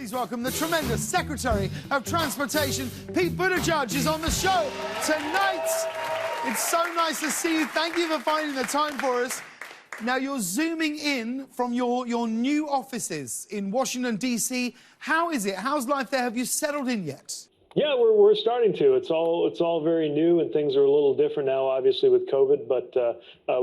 Please welcome the tremendous Secretary of Transportation, Pete Buttigieg, is on the show tonight. It's so nice to see you. Thank you for finding the time for us. Now, you're zooming in from your new offices in Washington, D.C. How is it? How's life there? Have you settled in yet? Yeah, we're starting to. It's all very new, and things are a little different now, obviously, with COVID. But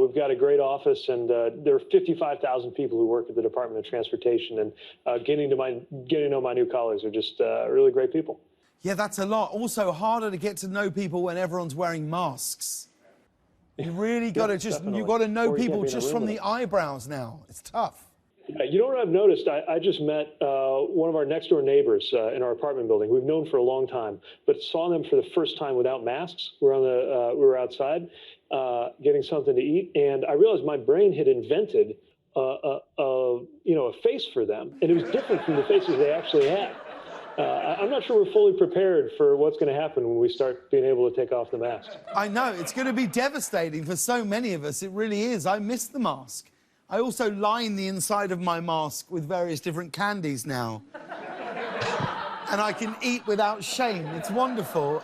we've got a great office, and there are 55,000 people who work at the Department of Transportation, and getting to know my new colleagues are just really great people. Yeah, that's a lot. Also, harder to get to know people when everyone's wearing masks. You really got to know people just from the eyebrows now. It's tough. Yeah, you know what I've noticed? I just met one of our next door neighbors in our apartment building. We've known for a long time, but saw them for the first time without masks. We were outside getting something to eat, and I realized my brain had invented a face for them, and it was different from the faces they actually had. I'm not sure we're fully prepared for what's going to happen when we start being able to take off the mask. I know, it's going to be devastating for so many of us. It really is. I miss the mask. I also line the inside of my mask with various different candies now. And I can eat without shame. It's wonderful.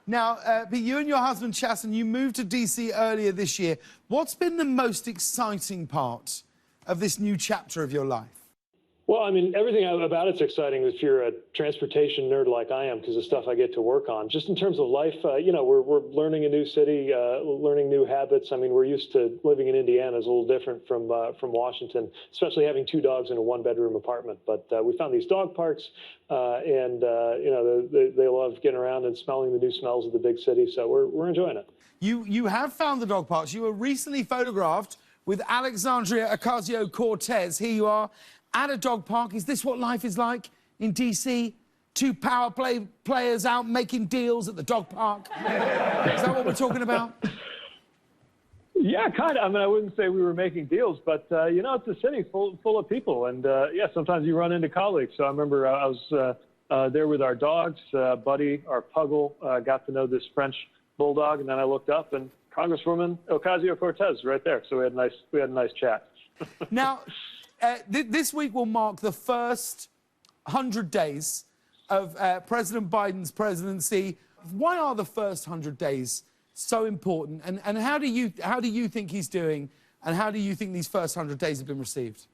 Now, Pete, you and your husband, Chasten, you moved to D.C. earlier this year. What's been the most exciting part of this new chapter of your life? Well, I mean, everything about it's exciting if you're a transportation nerd like I am, because the stuff I get to work on. Just in terms of life, we're learning a new city, learning new habits. I mean, we're used to living in Indiana. Is a little different from Washington, especially having 2 dogs in a 1-bedroom apartment. But we found these dog parks, and they love getting around and smelling the new smells of the big city. So we're enjoying it. You have found the dog parks. You were recently photographed with Alexandria Ocasio-Cortez. Here you are at a dog park. Is this what life is like in D.C.? 2 power players out making deals at the dog park? Is that what we're talking about? Yeah, kind of. I mean, I wouldn't say we were making deals, but, it's a city full of people. And, yeah, sometimes you run into colleagues. So I remember I was there with our dogs. Buddy, our puggle, got to know this French bulldog. And then I looked up, and Congresswoman Ocasio-Cortez right there. So we had a nice chat. Now, this week will mark the first 100 days of President Biden's presidency. Why are the first 100 days so important? And how do you think he's doing? And how do you think these first 100 days have been received?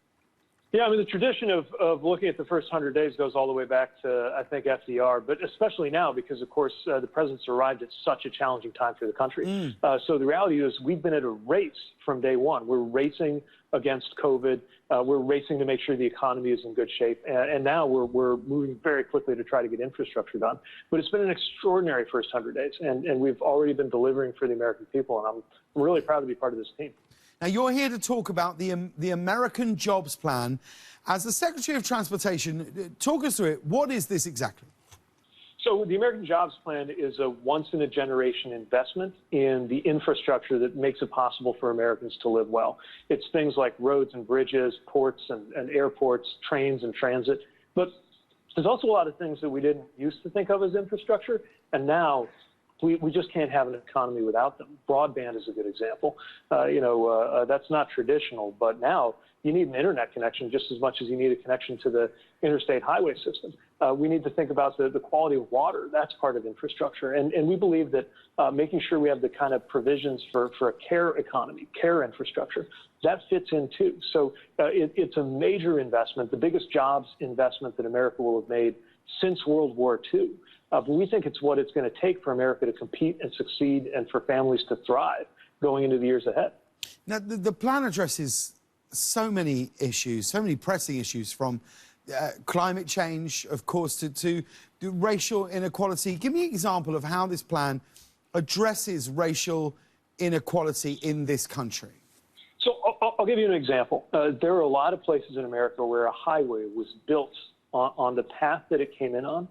Yeah, I mean, the tradition of looking at the first 100 days goes all the way back to, I think, FDR, but especially now because, of course, the president's arrived at such a challenging time for the country. So the reality is we've been at a race from day one. We're racing against COVID. We're racing to make sure the economy is in good shape. And now we're moving very quickly to try to get infrastructure done. But it's been an extraordinary first 100 days, and we've already been delivering for the American people, and I'm really proud to be part of this team. Now, you're here to talk about the American Jobs Plan. As the Secretary of Transportation, talk us through it. What is this exactly? So the American Jobs Plan is a once-in-a-generation investment in the infrastructure that makes it possible for Americans to live well. It's things like roads and bridges, ports and airports, trains and transit. But there's also a lot of things that we didn't used to think of as infrastructure, and now we just can't have an economy without them. Broadband is a good example. That's not traditional, but now you need an internet connection just as much as you need a connection to the interstate highway system. We need to think about the quality of water. That's part of infrastructure. And we believe that making sure we have the kind of provisions for a care economy, care infrastructure, that fits in too. So it's a major investment, the biggest jobs investment that America will have made since World War II. But we think it's what it's going to take for America to compete and succeed and for families to thrive going into the years ahead. Now, the plan addresses so many issues, so many pressing issues, from climate change, of course, to racial inequality. Give me an example of how this plan addresses racial inequality in this country. So I'll give you an example. There are a lot of places in America where a highway was built on the path that it came in on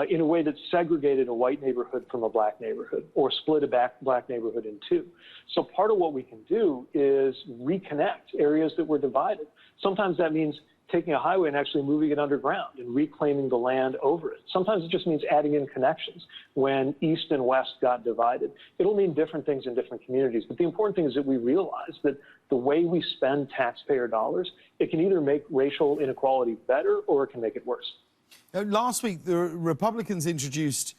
in a way that segregated a white neighborhood from a black neighborhood or split a black neighborhood in two. So part of what we can do is reconnect areas that were divided. Sometimes that means taking a highway and actually moving it underground and reclaiming the land over it. Sometimes it just means adding in connections when East and West got divided. It'll mean different things in different communities, but the important thing is that we realize that the way we spend taxpayer dollars, it can either make racial inequality better or it can make it worse. Last week, the Republicans introduced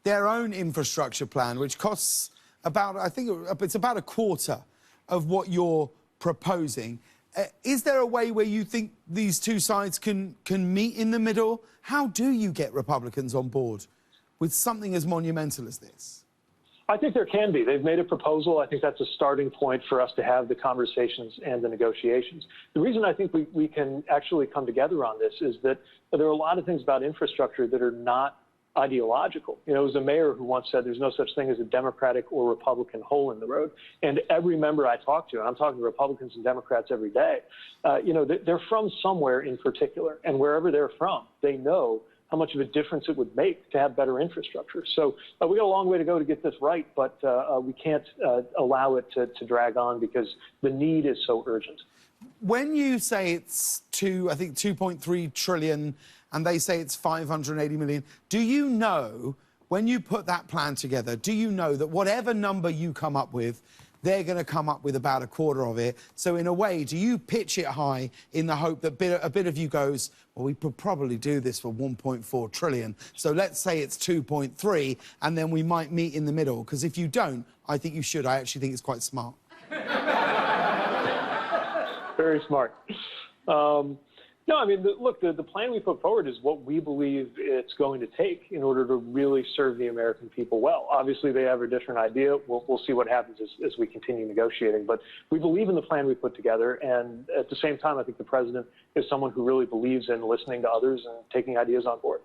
their own infrastructure plan, which costs about, I think it's about a quarter of what you're proposing. Is there a way where you think these two sides can meet in the middle? How do you get Republicans on board with something as monumental as this? I think there can be. They've made a proposal. I think that's a starting point for us to have the conversations and the negotiations. The reason I think we can actually come together on this is that there are a lot of things about infrastructure that are not ideological. You know, it was a mayor who once said there's no such thing as a Democratic or Republican hole in the road. And every member I talk to, and I'm talking to Republicans and Democrats every day, you know, they're from somewhere in particular. And wherever they're from, they know how much of a difference it would make to have better infrastructure. So we got a long way to go to get this right, but we can't allow it to drag on because the need is so urgent. When you say it's I think 2.3 trillion, and they say it's 580 million, do you know, when you put that plan together, do you know that whatever number you come up with, they're going to come up with about a quarter of it? So in a way, do you pitch it high in the hope that a bit of you goes, well, we could probably do this for 1.4 trillion, so let's say it's 2.3, and then we might meet in the middle? Because if you don't, I think you should. I actually think it's quite smart. Very smart. No, I mean, look, the plan we put forward is what we believe it's going to take in order to really serve the American people well. Obviously, they have a different idea. We'll see what happens as we continue negotiating. But we believe in the plan we put together. And at the same time, I think the president is someone who really believes in listening to others and taking ideas on board.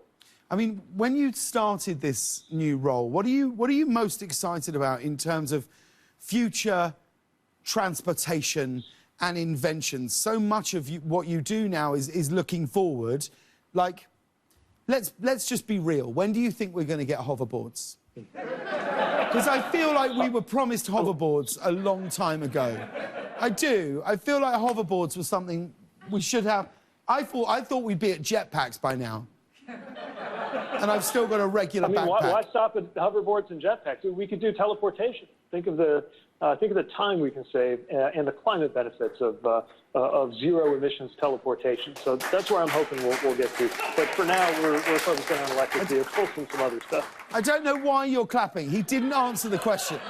I mean, when you started this new role, what are you most excited about in terms of future transportation and inventions? So much of what you do now is looking forward. Like, let's just be real. When do you think we're going to get hoverboards? Because I feel like we were promised hoverboards a long time ago. I do. I feel like hoverboards was something we should have. I thought we'd be at jetpacks by now. And I've still got a regular backpack. Why stop at hoverboards and jetpacks? We could do teleportation. Think of the time we can save and the climate benefits of zero emissions teleportation. So that's where I'm hoping we'll get to. But for now, we're focusing on electric vehicles and some other stuff. I don't know why you're clapping. He didn't answer the question.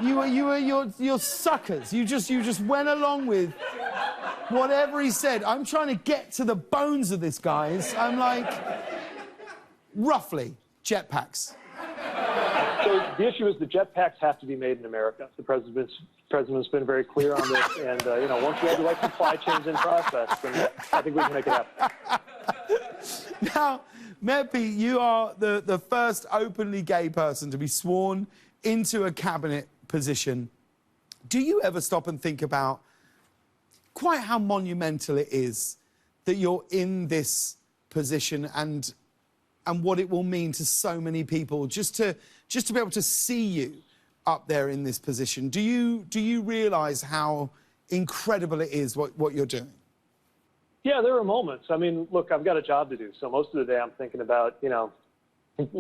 You're suckers. You just went along with whatever he said. I'm trying to get to the bones of this, guys. I'm like, roughly, jetpacks. So the issue is the jetpacks have to be made in America. The president's been very clear on this, and you know, once we have the right supply chains in process, then I think we can make it happen. Now, Mayor Pete, you are the first openly gay person to be sworn into a cabinet position. Do you ever stop and think about quite how monumental it is that you're in this position and what it will mean to so many people just to be able to see you up there in this position? Do you realise how incredible it is what you're doing? Yeah, there are moments. I mean, look, I've got a job to do, so most of the day I'm thinking about, you know,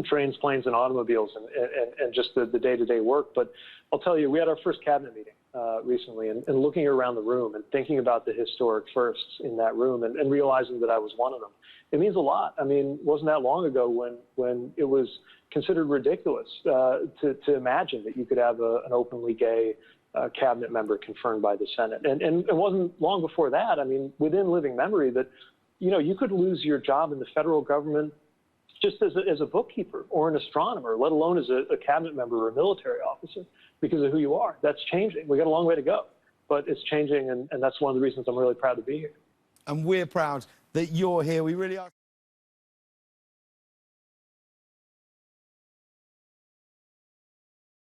trains, planes, and automobiles and just the day-to-day work. But I'll tell you, we had our first cabinet meeting recently, and looking around the room and thinking about the historic firsts in that room and realizing that I was one of them. It means a lot. I mean, it wasn't that long ago when it was considered ridiculous to imagine that you could have an openly gay cabinet member confirmed by the Senate. And it wasn't long before that, I mean, within living memory, that, you know, you could lose your job in the federal government just as a bookkeeper or an astronomer, let alone as a cabinet member or a military officer, because of who you are. That's changing. We got a long way to go, but it's changing, and that's one of the reasons I'm really proud to be here. And we're proud that you're here. We really are.